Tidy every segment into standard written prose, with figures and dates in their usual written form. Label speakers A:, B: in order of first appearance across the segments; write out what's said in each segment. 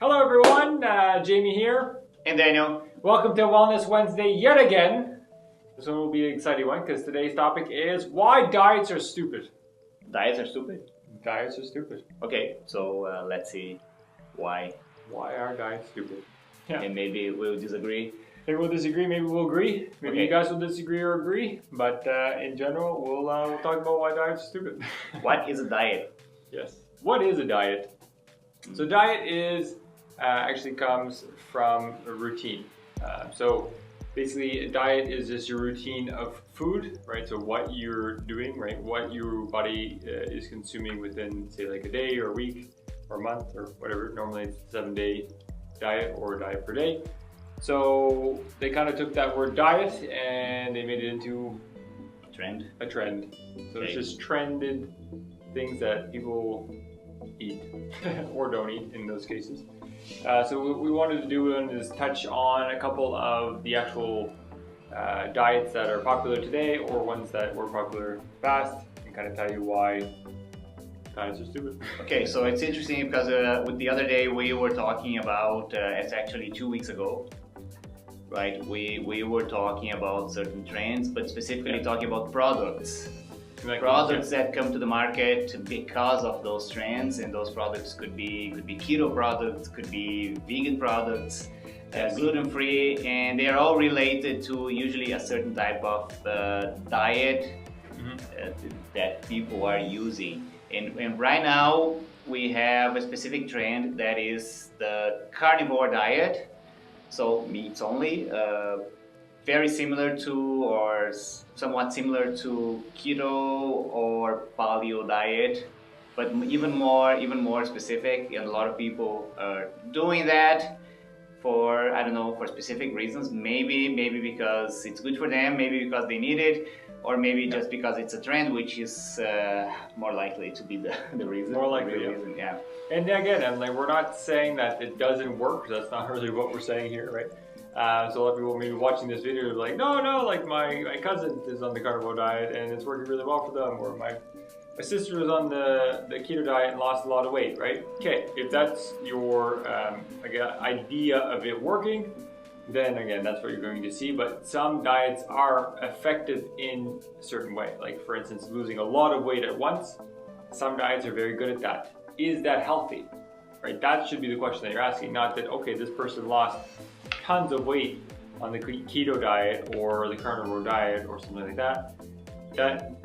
A: Hello everyone, Jamie here.
B: And Daniel.
A: Welcome to Wellness Wednesday yet again. This one will be an exciting one because today's topic is why diets are stupid.
B: Diets are stupid?
A: Diets are stupid.
B: Okay, so let's see why.
A: Why are diets stupid?
B: Yeah. And maybe we'll disagree.
A: Maybe we'll disagree, maybe we'll agree. Maybe
B: Okay.
A: you guys will disagree or agree. But in general, we'll talk about why diets are stupid.
B: What is a diet?
A: Yes. What is a diet? So diet is actually comes from a routine. So basically a diet is just your routine of food, right? So what you're doing, right? What your body is consuming within, say, like a day or a week or a month or whatever. Normally it's a 7-day diet or a diet per day. So they kind of took that word diet and they made it into
B: a trend.
A: So it's just trended things that people eat or don't eat in those cases. So what we wanted to do is touch on a couple of the actual diets that are popular today or ones that were popular past and kind of tell you why diets are stupid.
B: Okay, so it's interesting because with the other day we were talking about, it's actually 2 weeks ago, right? We were talking about certain trends, but specifically talking about products. Products that come to the market because of those trends, and those products could be keto products, could be vegan products, gluten-free, and they are all related to usually a certain type of diet that people are using. And right now we have a specific trend that is the carnivore diet, so meats only. Very similar to or somewhat similar to keto or paleo diet, but even more specific, and a lot of people are doing that for, I don't know, for specific reasons. Maybe because it's good for them, maybe because they need it, or maybe just because it's a trend, which is more likely to be the reason.
A: More likely,
B: reason, yeah.
A: And again, and like, we're not saying that it doesn't work. That's not really what we're saying here, right? So a lot of people maybe watching this video are like, no, like my cousin is on the carnivore diet and it's working really well for them, or my sister was on the keto diet and lost a lot of weight, right? Okay, if that's your idea of it working, then again, that's what you're going to see. But some diets are effective in a certain way. Like, for instance, losing a lot of weight at once. Some diets are very good at that. Is that healthy? Right? That should be the question that you're asking, not that, okay, this person lost tons of weight on the keto diet or the carnivore diet or something like that.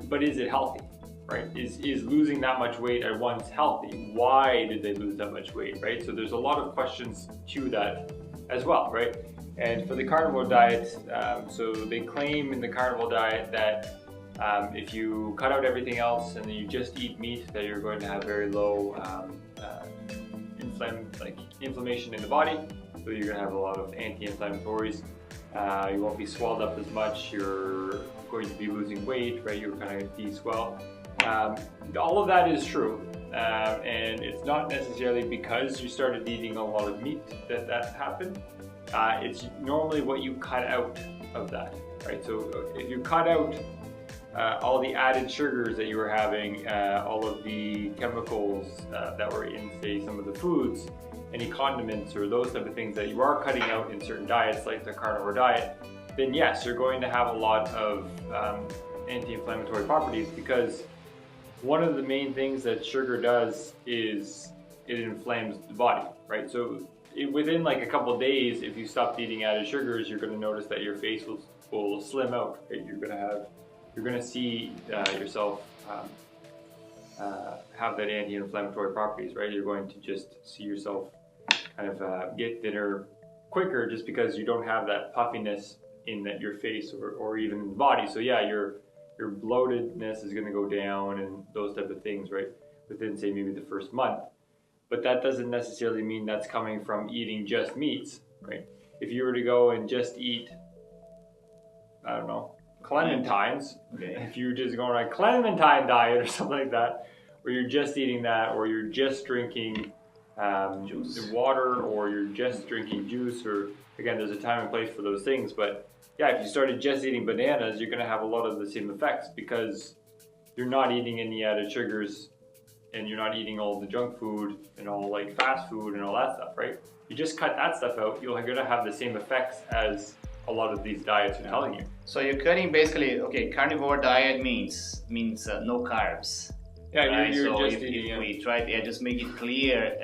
A: But is it healthy? Right? Is losing that much weight at once healthy? Why did they lose that much weight? Right? So there's a lot of questions to that as well, right? And for the carnivore diet, so they claim in the carnivore diet that if you cut out everything else and then you just eat meat, that you're going to have very low inflammation in the body. So you're going to have a lot of anti-inflammatories. You won't be swelled up as much. You're going to be losing weight, right? You're kind of de-swell. All of that is true. And it's not necessarily because you started eating a lot of meat that happened. It's normally what you cut out of that, right? So if you cut out all the added sugars that you were having, all of the chemicals that were in, say, some of the foods, any condiments or those type of things that you are cutting out in certain diets like the carnivore diet, then yes, you're going to have a lot of anti-inflammatory properties, because one of the main things that sugar does is it inflames the body, right? So within like a couple of days, if you stopped eating added sugars, you're going to notice that your face will slim out, right? You're going to see yourself have that anti-inflammatory properties, right? You're going to just see yourself kind of get thinner quicker, just because you don't have that puffiness in your face or even in the body. So yeah, your bloatedness is going to go down and those type of things, right? Within, say, maybe the first month. But that doesn't necessarily mean that's coming from eating just meats, right? If you were to go and just eat, I don't know, clementines, if you're just going on a clementine diet or something like that, where you're just eating that, or you're just drinking water, or you're just drinking juice, or again, there's a time and place for those things. But yeah, if you started just eating bananas, you're going to have a lot of the same effects, because you're not eating any added sugars and you're not eating all the junk food and all like fast food and all that stuff, right? You just cut that stuff out, you're gonna have the same effects as a lot of these diets are telling you.
B: So you're cutting basically, okay, carnivore diet means no carbs.
A: Yeah,
B: right?
A: you're
B: so
A: just eating.
B: If we try to just make it clear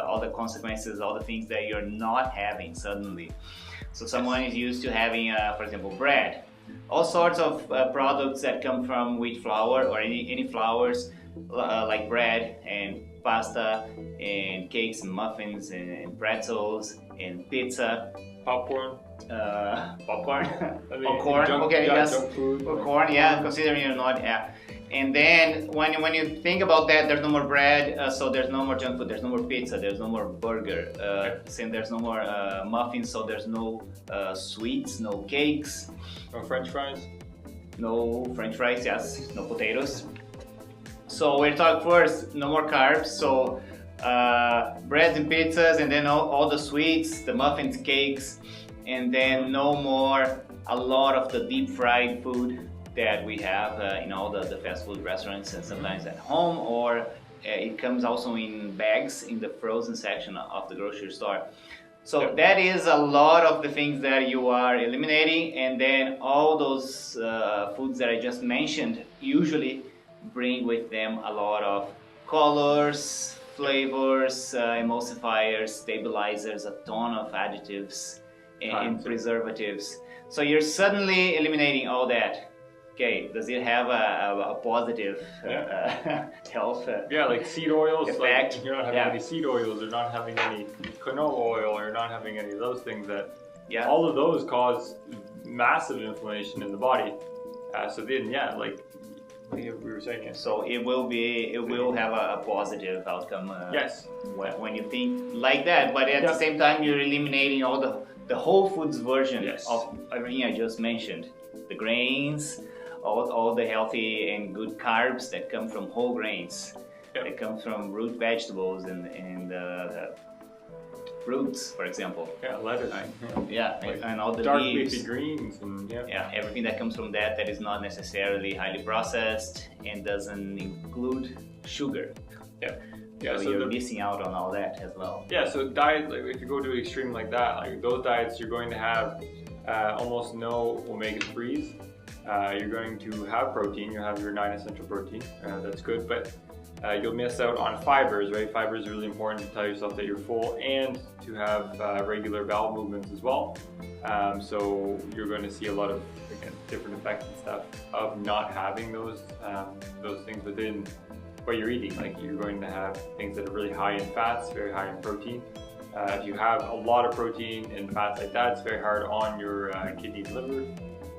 B: all the consequences, all the things that you're not having suddenly. So someone is used to having, for example, bread, all sorts of products that come from wheat flour or any flours, like bread and pasta and cakes and muffins and pretzels and pizza.
A: Popcorn.
B: Popcorn.
A: I mean,
B: Popcorn.
A: junk,
B: Okay,
A: yeah,
B: yes.
A: Junk food.
B: Popcorn. Yeah, considering you're not. Yeah. And then when you think about that, there's no more bread, so there's no more junk food. There's no more pizza. There's no more burger. There's no more muffins. So there's no sweets, no cakes,
A: No French fries.
B: no French fries. Yes, no potatoes. So we're talking first, no more carbs. So breads and pizzas, and then all the sweets, the muffins, cakes, and then no more a lot of the deep fried food that we have in all the fast food restaurants and sometimes at home, or it comes also in bags in the frozen section of the grocery store. So that is a lot of the things that you are eliminating, and then all those foods that I just mentioned usually bring with them a lot of colors, flavors, emulsifiers, stabilizers, a ton of additives and preservatives. So you're suddenly eliminating all that. Okay, does it have a positive health
A: Yeah, like seed oils,
B: effect?
A: like you're not having any seed oils, you're not having any canola oil, you're not having any of those things that, all of those cause massive inflammation in the body. So then, yeah, like we were saying,
B: So it will have a positive outcome.
A: Yes.
B: When you think like that, but at the same time, you're eliminating all the whole foods version of everything I just mentioned. The grains, all the healthy and good carbs that come from whole grains, that come from root vegetables and fruits, for example.
A: Yeah, lettuce.
B: And all the
A: dark
B: leaves.
A: leafy greens and
B: Everything that comes from that is not necessarily highly processed and doesn't include sugar. So you're missing out on all that as well.
A: Yeah, so diet, like if you go to an extreme like that, like those diets, you're going to have almost no omega-3s. You're going to have protein, you'll have your 9 essential protein, that's good, but you'll miss out on fibers, right? Fiber is really important to tell yourself that you're full and to have regular bowel movements as well. So you're going to see a lot of, again, different effects and stuff of not having those things within what you're eating. Like you're going to have things that are really high in fats, very high in protein. If you have a lot of protein and fats like that, it's very hard on your kidney and liver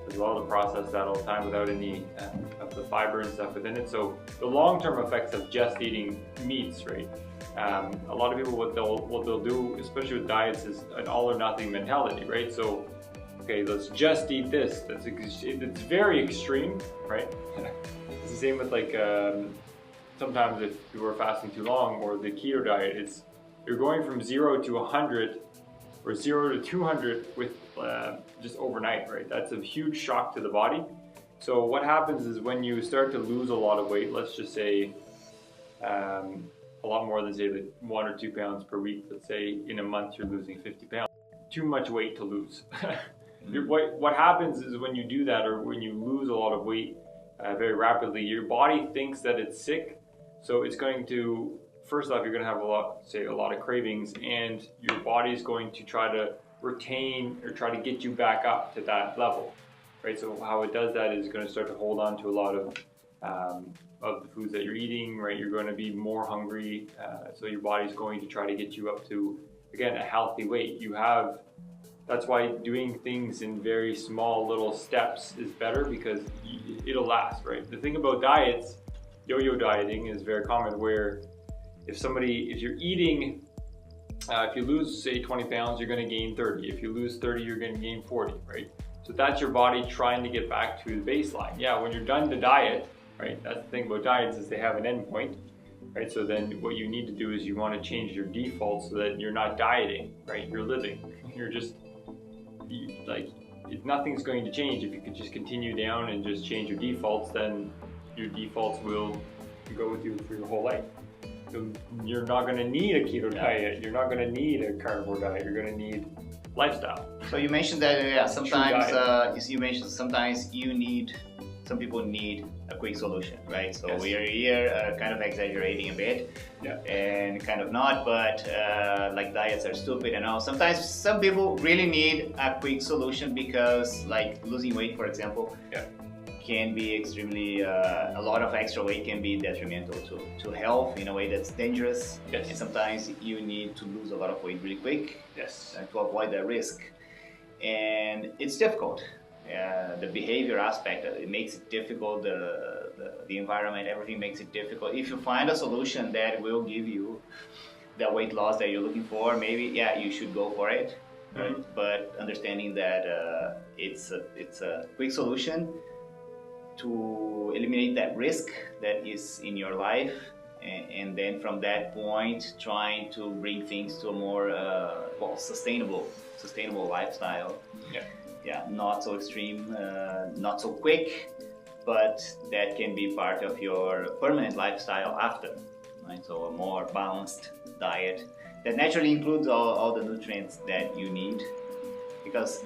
A: as well to process that all the time without any of the fiber and stuff within it. So the long-term effects of just eating meats, right? A lot of people, what they'll do, especially with diets, is an all or nothing mentality, right? So, okay, let's just eat this. It's very extreme, right? It's the same with like sometimes if you are fasting too long, or the keto diet, you're going from 0 to 100 or 0 to 200 with just overnight, right? That's a huge shock to the body. So what happens is when you start to lose a lot of weight, let's just say a lot more than say like 1 or 2 pounds per week, let's say in a month you're losing 50 pounds. Too much weight to lose. What happens is when you do that, or when you lose a lot of weight very rapidly, your body thinks that it's sick. So it's going to, first off, you're going to have a lot of cravings, and your body's going to try to retain or try to get you back up to that level, right? So how it does that is going to start to hold on to a lot of the foods that you're eating, right? You're going to be more hungry, so your body's going to try to get you up to, again, a healthy weight. That's why doing things in very small little steps is better, because it'll last, right? The thing about diets, yo-yo dieting is very common, where if you're eating, if you lose say 20 pounds, you're going to gain 30. If you lose 30, you're going to gain 40, right? So that's your body trying to get back to the baseline. Yeah, when you're done the diet, right? That's the thing about diets, is they have an end point, right? So then what you need to do is you want to change your default so that you're not dieting, right? You're living. You're just nothing's going to change. If you could just continue down and just change your defaults, then your defaults will go with you for your whole life. you're not going to need a keto diet. You're not going to need a carnivore diet. You're going to need lifestyle.
B: So you mentioned that sometimes you mentioned sometimes some people need a quick solution, right? So we are here kind of exaggerating a bit, and kind of not, but like diets are stupid and all. Sometimes some people really need a quick solution because, like, losing weight, for example, can be extremely, a lot of extra weight can be detrimental to health in a way that's dangerous.
A: Yes.
B: And sometimes you need to lose a lot of weight really quick to avoid that risk. And it's difficult. The behavior aspect, it makes it difficult, the environment, everything makes it difficult. If you find a solution that will give you the weight loss that you're looking for, maybe, you should go for it. Right? But understanding that it's a quick solution to eliminate that risk that is in your life, and then from that point trying to bring things to a more sustainable lifestyle. Not so extreme, not so quick, but that can be part of your permanent lifestyle after, right? So a more balanced diet that naturally includes all the nutrients that you need. Because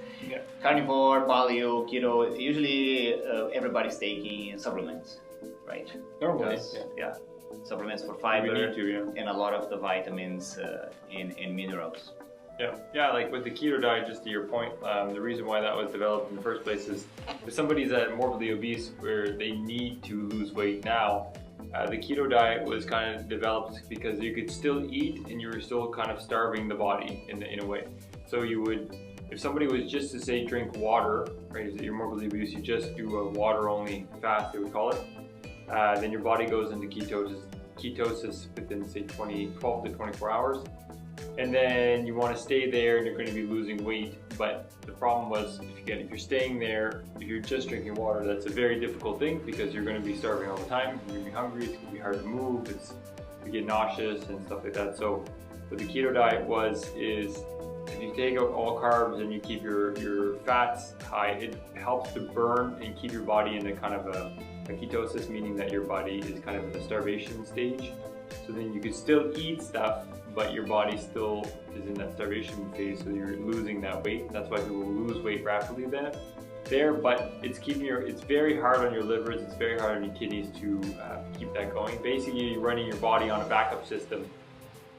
B: carnivore, paleo, keto, usually everybody's taking supplements, right?
A: Normally,
B: supplements for fiber and a lot of the vitamins and minerals.
A: Yeah, like with the keto diet, just to your point, the reason why that was developed in the first place is if somebody's morbidly obese where they need to lose weight now, the keto diet was kind of developed because you could still eat and you were still kind of starving the body in a way. So you would, if somebody was just to say drink water, right, if you're morbidly obese, you just do a water only fast, they would call it, then your body goes into ketosis within say 12 to 24 hours. And then you want to stay there and you're going to be losing weight. But the problem was, if you're staying there, if you're just drinking water, that's a very difficult thing because you're going to be starving all the time. You're going to be hungry, it's going to be hard to move, you get nauseous and stuff like that. So what the keto diet is if you take out all carbs and you keep your fats high, it helps to burn and keep your body in a kind of a ketosis, meaning that your body is kind of in the starvation stage. So then you can still eat stuff, but your body still is in that starvation phase, so you're losing that weight. That's why people lose weight rapidly there, but it's very hard on your livers, it's very hard on your kidneys to keep that going. Basically, you're running your body on a backup system.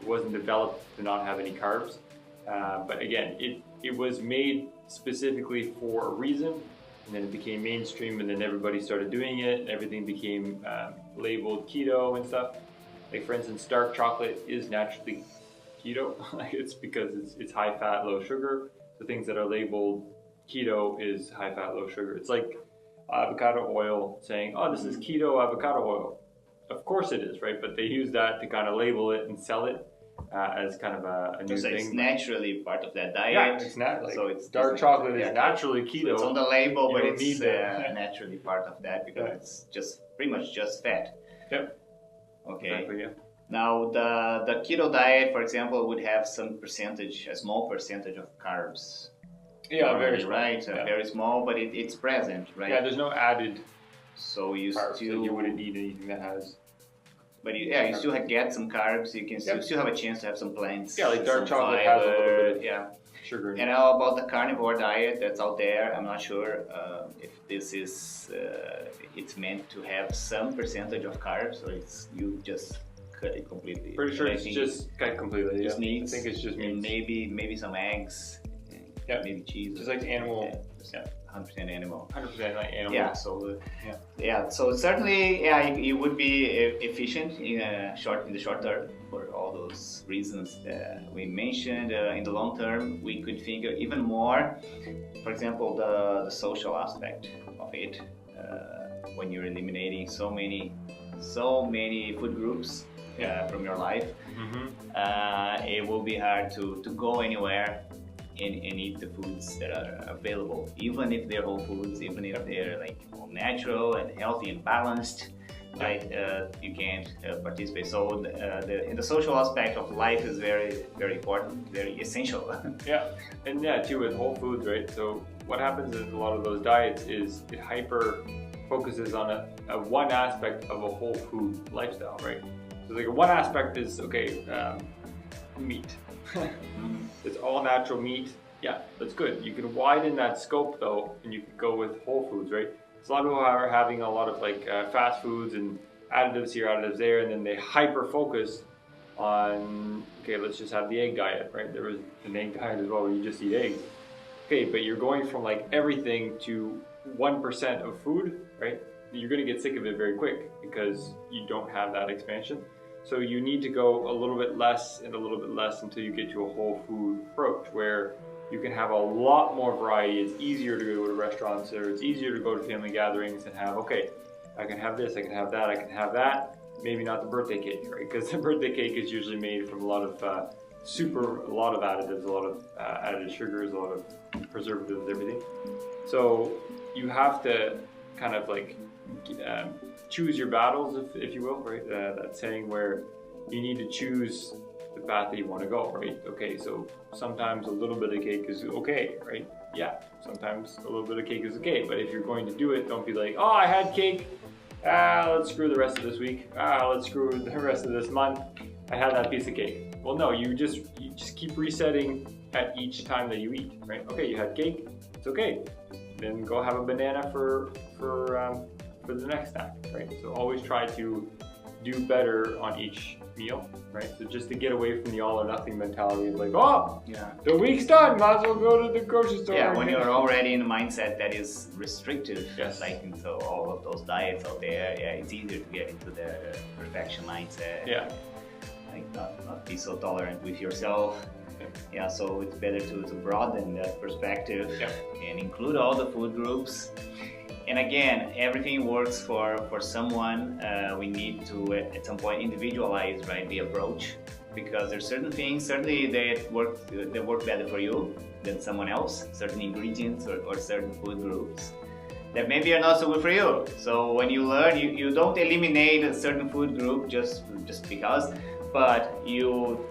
A: It wasn't developed to not have any carbs, but again, it was made specifically for a reason, and then it became mainstream, and then everybody started doing it, and everything became labeled keto and stuff. Like for instance, dark chocolate is naturally keto. It's because it's high fat, low sugar. The things that are labeled keto is high fat, low sugar. It's like avocado oil saying, oh, this is keto avocado oil. Of course it is, right? But they use that to kind of label it and sell it as kind of a new thing.
B: It's naturally part of that diet.
A: Yeah, it's not like,
B: so it's
A: dark chocolate is naturally keto.
B: So it's on the label, but it's naturally part of that because it's just pretty much just fat.
A: Yep.
B: Okay.
A: Exactly,
B: Now the keto diet, for example, would have some percentage, a small percentage of carbs.
A: Yeah, very small.
B: Right, very small, but it's present, right?
A: Yeah, there's no added
B: carbs
A: that you wouldn't need anything that has.
B: But you still get some carbs. You can still have a chance to have some plants.
A: Yeah, like dark chocolate has a little bit of sugar.
B: And how about the carnivore diet that's out there? I'm not sure if this is it's meant to have some percentage of carbs, or you just cut it completely.
A: Pretty sure it's just cut completely.
B: Just meats.
A: I think it's just meats.
B: Maybe some eggs. Maybe cheese.
A: Just like animal.
B: 100% animal.
A: 100% like animal.
B: Yeah. So so certainly, it would be efficient in the short term for all those reasons that we mentioned. In the long term, we could think even more. For example, the social aspect of it. When you're eliminating so many food groups from your life, it will be hard to go anywhere and eat the foods that are available, even if they're whole foods, even if they're like natural and healthy and balanced, right? You can't participate. So in the social aspect of life is very, very important, very essential.
A: And too with whole foods, right? So what happens in a lot of those diets is it hyper focuses on a one aspect of a whole food lifestyle, right? So like one aspect is, okay, meat. It's all natural meat. Yeah, that's good. You can widen that scope though, and you can go with whole foods, right? So a lot of people are having a lot of like fast foods and additives here, additives there, and then they hyper focus on, okay, let's just have the egg diet, right? There was an egg diet as well where you just eat eggs. Okay, but you're going from like everything to 1% of food, right? You're gonna get sick of it very quick because you don't have that expansion. So you need to go a little bit less and a little bit less until you get to a whole food approach where you can have a lot more variety. It's easier to go to restaurants, or it's easier to go to family gatherings and have, okay, I can have this, I can have that, I can have that. Maybe not the birthday cake, right? Because the birthday cake is usually made from a lot of a lot of additives, a lot of added sugars, a lot of preservatives, everything. So you have to kind of like choose your battles, if you will, right? That saying where you need to choose the path that you want to go, right? Okay, so sometimes a little bit of cake is okay, right? Yeah, sometimes a little bit of cake is okay, but if you're going to do it, don't be like, oh, I had cake, let's screw the rest of this week, let's screw the rest of this month, I had that piece of cake. Well, no, you just keep resetting at each time that you eat, right? Okay, you had cake, it's okay. Then go have a banana for the next snack, right? So always try to do better on each meal, right? So just to get away from the all or nothing mentality of like, oh, yeah, the week's done, might as well go to the grocery store.
B: Yeah, when you're already in a mindset that is restrictive,
A: yes,
B: like into all of those diets out there, yeah, it's easier to get into the perfection mindset.
A: Yeah.
B: Like not be so tolerant with yourself. Yeah, so it's better to broaden that perspective, yep, and include all the food groups. And again, everything works for someone. We need to at some point individualize, right, the approach, because there's certain things certainly that work better for you than someone else. Certain ingredients or certain food groups that maybe are not so good for you. So when you learn, you don't eliminate a certain food group just because, but you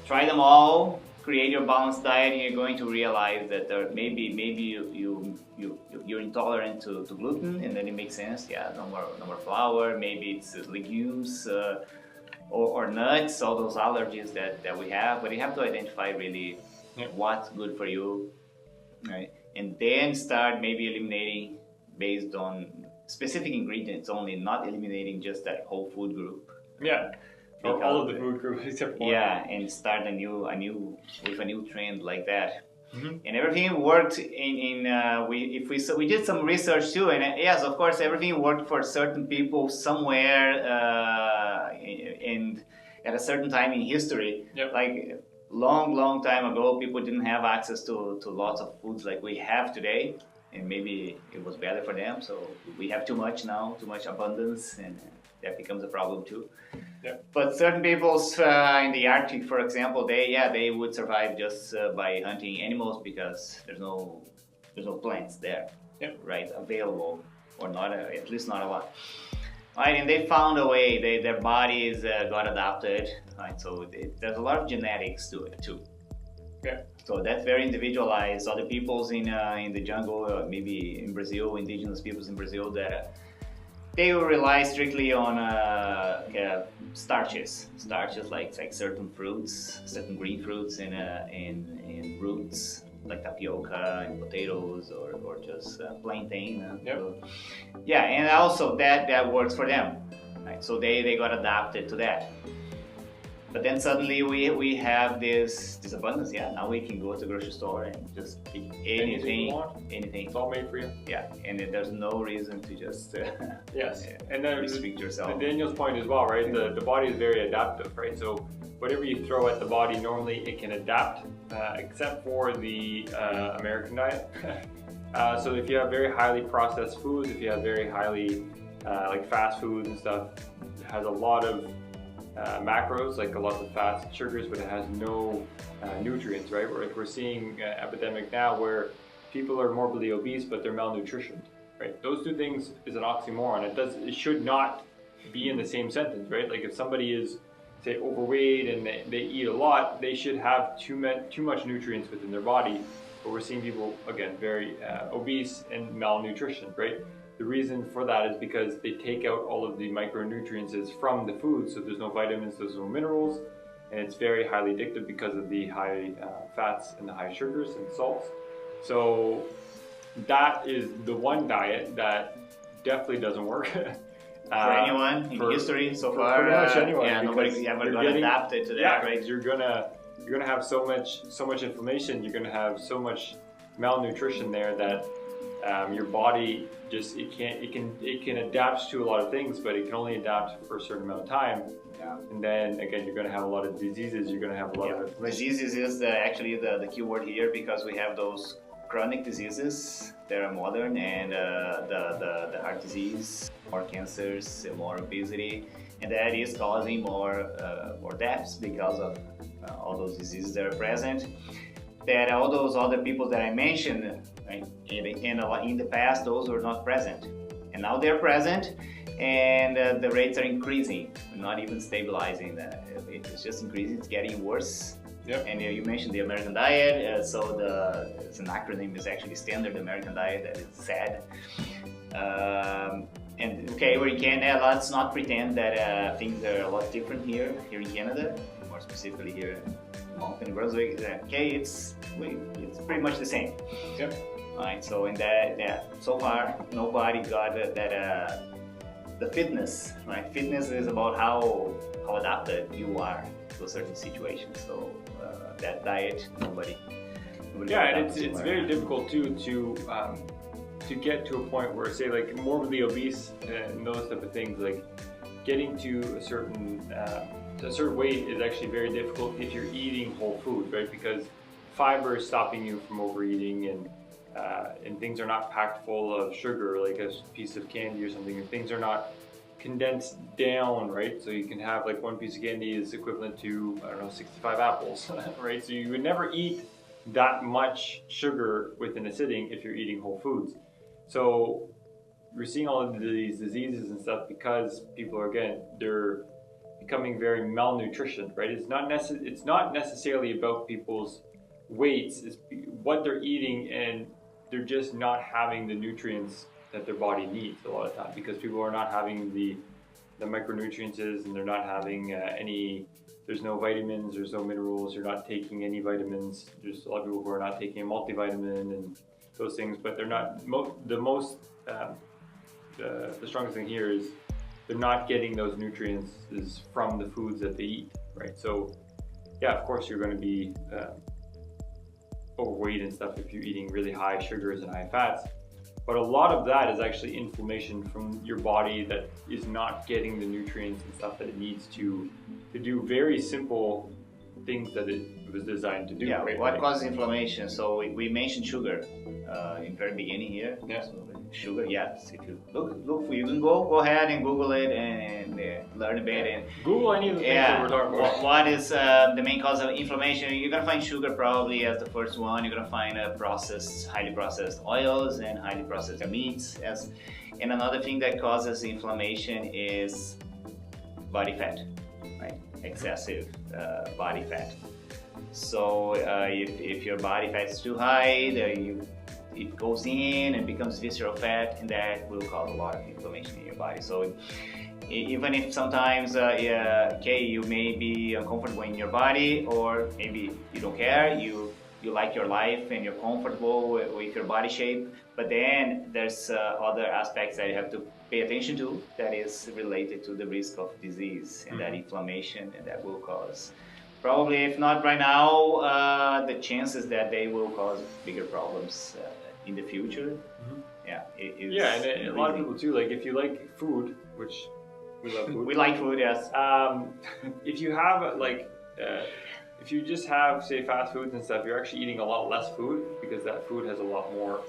B: try them all, create your balanced diet, and you're going to realize that maybe you're intolerant to gluten, and then it makes sense. Yeah, no more flour. Maybe it's legumes or nuts. All those allergies that we have, but you have to identify really what's good for you, right? And then start maybe eliminating based on specific ingredients only, not eliminating just that whole food group.
A: Yeah. All of the food groups except one.
B: Yeah, and start a new trend like that. Mm-hmm. And everything worked we did some research too, and yes, of course, everything worked for certain people somewhere and at a certain time in history. Yep. Like long time ago, people didn't have access to lots of foods like we have today, and maybe it was better for them. So we have too much now, too much abundance, and that becomes a problem too. Yep. But certain peoples in the Arctic, for example, they would survive just by hunting animals because there's no plants there, yep, right, available, or not, at least not a lot. Right, and they found a way. Their bodies got adapted. Right, so there's a lot of genetics to it too. Yeah. So that's very individualized. Other peoples in the jungle, maybe in Brazil, indigenous peoples in Brazil, that they will rely strictly on starches like certain fruits, certain green fruits, and roots like tapioca and potatoes or just plantain. Yep. So, yeah, and also that works for them, right? So they got adapted to that. But then suddenly we have this abundance. Yeah, now we can go to the grocery store and just pick anything.
A: It's all made for you.
B: Yeah, and there's no reason to just
A: yes, and then
B: restrict yourself.
A: Daniel's point as well, right? The body is very adaptive, right? So whatever you throw at the body, normally it can adapt, except for the American diet. So if you have very highly processed foods, if you have very highly like fast foods and stuff, it has a lot of macros, like a lot of fats and sugars, but it has no nutrients, right? We're seeing an epidemic now where people are morbidly obese, but they're malnutritioned, right? Those two things is an oxymoron. It should not be in the same sentence, right? Like if somebody is, say, overweight and they eat a lot, they should have too much nutrients within their body. But we're seeing people, again, very obese and malnutrition, right? the reason for that is because they take out all of the micronutrients from the food, so there's no vitamins, there's no minerals, and it's very highly addictive because of the high fats and the high sugars and salts. So that is the one diet that definitely doesn't work.
B: For anyone in history so far,
A: pretty much anyone,
B: yeah, nobody ever got adapted to that,
A: yeah,
B: right?
A: You're gonna have so much inflammation. You're gonna have so much malnutrition there that your body just it can adapt to a lot of things, but it can only adapt for a certain amount of time.
B: Yeah.
A: And then again, you're gonna have a lot of diseases. You're gonna have a lot of inflammation.
B: Diseases is actually the key word here, because we have those chronic diseases that are modern, and the heart disease, more cancers, more obesity, and that is causing more deaths because of all those diseases that are present. That all those other people that I mentioned, right, in the past, those were not present, and now they're present, and the rates are increasing, not even stabilizing. It's just increasing. It's getting worse.
A: Yep.
B: And you mentioned the American diet, so it's an acronym, is actually Standard American Diet. That is sad. And okay, we're in Canada. Let's not pretend that things are a lot different here in Canada, more specifically here in Mountain Brunswick. Okay, it's pretty much the same.
A: Yep.
B: Right. So in that, yeah, so far nobody got that. The fitness, right? Fitness is about how adapted you are to a certain situation. So that diet, nobody
A: yeah, and it's very difficult too to get to a point where, say, like morbidly obese and those type of things, like getting to a certain weight is actually very difficult if you're eating whole food, right? Because fiber is stopping you from overeating, and things are not packed full of sugar like a piece of candy or something, and things are not condensed down, right? So you can have like one piece of candy is equivalent to, I don't know, 65 apples, right? So you would never eat that much sugar within a sitting if you're eating whole foods. So we're seeing all of these diseases and stuff because people are, again, they're becoming very malnutrition, right? It's not necessarily about people's weights, it's what they're eating, and they're just not having the nutrients that their body needs a lot of time, because people are not having the micronutrients, and they're not having there's no vitamins, there's no minerals, you're not taking any vitamins. There's a lot of people who are not taking a multivitamin and those things, but they're not, the strongest thing here is they're not getting those nutrients from the foods that they eat, right? So yeah, of course you're going to be overweight and stuff if you're eating really high sugars and high fats. But a lot of that is actually inflammation from your body that is not getting the nutrients and stuff that it needs to do very simple things that it was designed to do.
B: Yeah,
A: right?
B: what causes inflammation? So we mentioned sugar in the very beginning here.
A: Yeah.
B: So sugar, yes. If you look, you can go ahead and Google it and learn a bit. And
A: Google any of the things that we're talking about.
B: What is the main cause of inflammation? You're gonna find sugar probably as the first one. You're gonna find highly processed oils and highly processed meats. And another thing that causes inflammation is body fat, right? Excessive body fat. So if your body fat is too high, it goes in and becomes visceral fat, and that will cause a lot of inflammation in your body. So even if sometimes you may be uncomfortable in your body, or maybe you don't care, you like your life and you're comfortable with your body shape, but then there's other aspects that you have to pay attention to that is related to the risk of disease and that inflammation, and that will cause, probably if not right now, the chances that they will cause bigger problems in the future. Yeah,
A: and a lot of people too, like if you like food, which we love food.
B: We like food, yes.
A: If you have if you just have, say, fast foods and stuff, you're actually eating a lot less food because that food has a lot more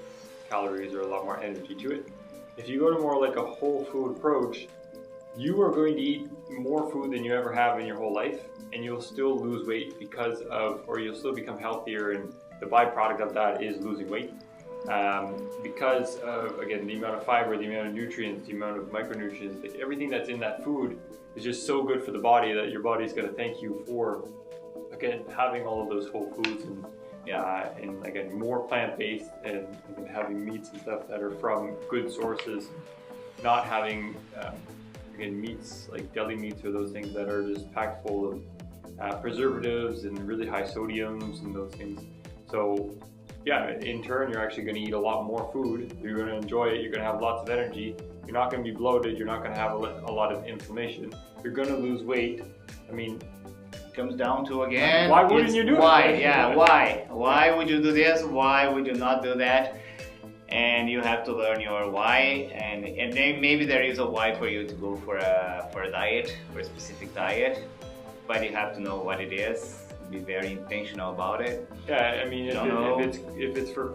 A: calories or a lot more energy to it. If you go to more like a whole food approach, you are going to eat more food than you ever have in your whole life, and you'll still lose weight or you'll still become healthier, and the byproduct of that is losing weight. Because of, again, the amount of fiber, the amount of nutrients, the amount of micronutrients, like everything that's in that food is just so good for the body that your body's going to thank you for, again, having all of those whole foods and And again, more plant-based and having meats and stuff that are from good sources, not having again meats like deli meats or those things that are just packed full of preservatives and really high sodiums and those things. So yeah, in turn, you're actually going to eat a lot more food. You're going to enjoy it. You're going to have lots of energy. You're not going to be bloated. You're not going to have a lot of inflammation. You're going to lose weight. I mean,
B: comes down to again,
A: why wouldn't you do
B: why?
A: it?
B: Yeah, why would you do this? Why would you not do that? And you have to learn your why, and then maybe there is a why for you to go for a diet, for a specific diet, but you have to know what it is. Be very intentional about it.
A: Yeah, I mean, if it's for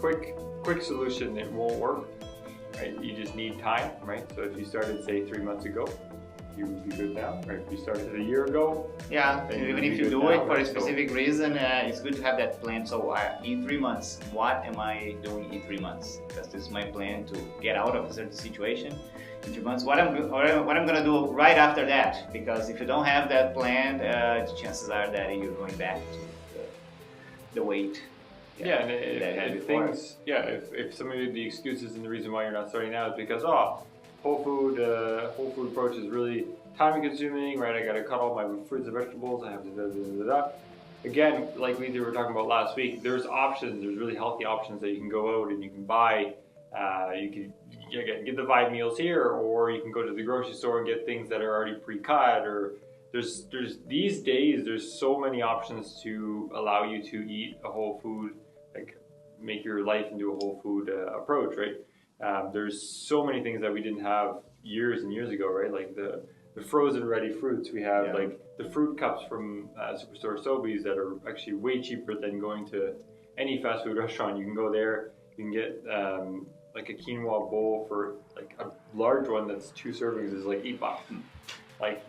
A: quick solution, it won't work. Right? You just need time, right? So if you started say 3 months ago, you would be good now, right? If you started a year ago,
B: yeah, even if you do it for a specific reason, it's good to have that plan. So in 3 months, what am I doing in 3 months? Because this is my plan to get out of a certain situation. In 3 months, what I'm gonna do right after that? Because if you don't have that plan, the chances are that you're going back to the weight.
A: Yeah, and if some of the excuses and the reason why you're not starting now is because whole food approach is really time consuming, right? I gotta cut all my fruits and vegetables. I have to Again, like we were talking about last week, there's options. There's really healthy options that you can go out and you can buy. You can get the Vibe meals here, or you can go to the grocery store and get things that are already pre-cut. Or there's these days there's so many options to allow you to eat a whole food, like make your life into a whole food approach, right? There's so many things that we didn't have years and years ago, right? Like the frozen ready fruits. We have like the fruit cups from Superstore Sobeys that are actually way cheaper than going to any fast food restaurant. You can go there, you can get like a quinoa bowl for like a large one that's 2 servings is like $8. Like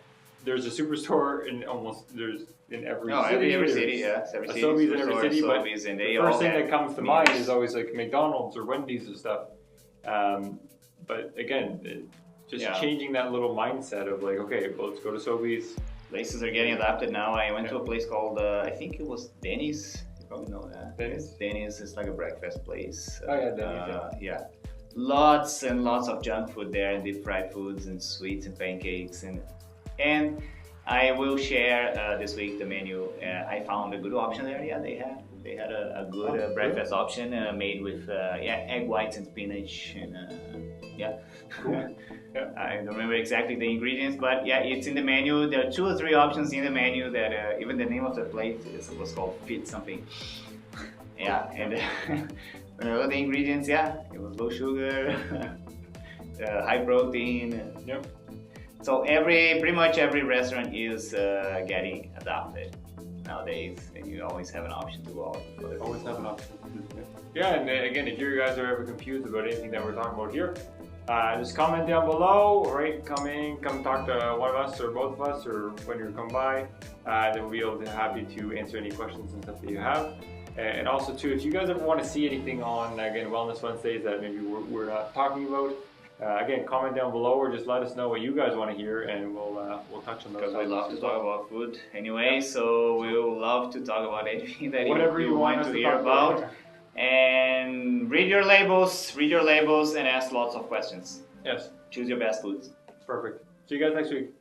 A: there's a Superstore in every city.
B: Yeah.
A: Every Sobeys in every city, but the first thing that comes to mind is always like McDonald's or Wendy's and stuff. But again, changing that little mindset of like, okay, well, let's go to Sobeys.
B: Places are getting adapted now. I went to a place called, I think it was Denny's. You probably know that. Denny's is like a breakfast place.
A: Oh yeah, Denny's.
B: Yeah. Lots and lots of junk food there, and deep fried foods and sweets and pancakes and I will share this week the menu. I found a good option there. Yeah, they had a good breakfast option made with egg whites and spinach and
A: Cool.
B: I don't remember exactly the ingredients, but yeah, it's in the menu. There are 2 or 3 options in the menu that even the name of the plate was called Fit something. Yeah, and all the ingredients, it was low sugar, high protein.
A: Yep.
B: So pretty much every restaurant is getting adopted nowadays, and you always have an option to go out.
A: Always have an option. Yeah, and again, if you guys are ever confused about anything that we're talking about here, just comment down below, right? Come talk to one of us or both of us, or when you come by, then we'll be able to happy to answer any questions and stuff that you have. And also too, if you guys ever want to see anything on, again, Wellness Wednesdays that maybe we're not talking about, again, comment down below or just let us know what you guys want to hear, and we'll touch on those.
B: Because we love to talk about food anyway, so we will love to talk about anything that you want to hear about. And read your labels, and ask lots of questions.
A: Yes.
B: Choose your best foods.
A: Perfect. See you guys next week.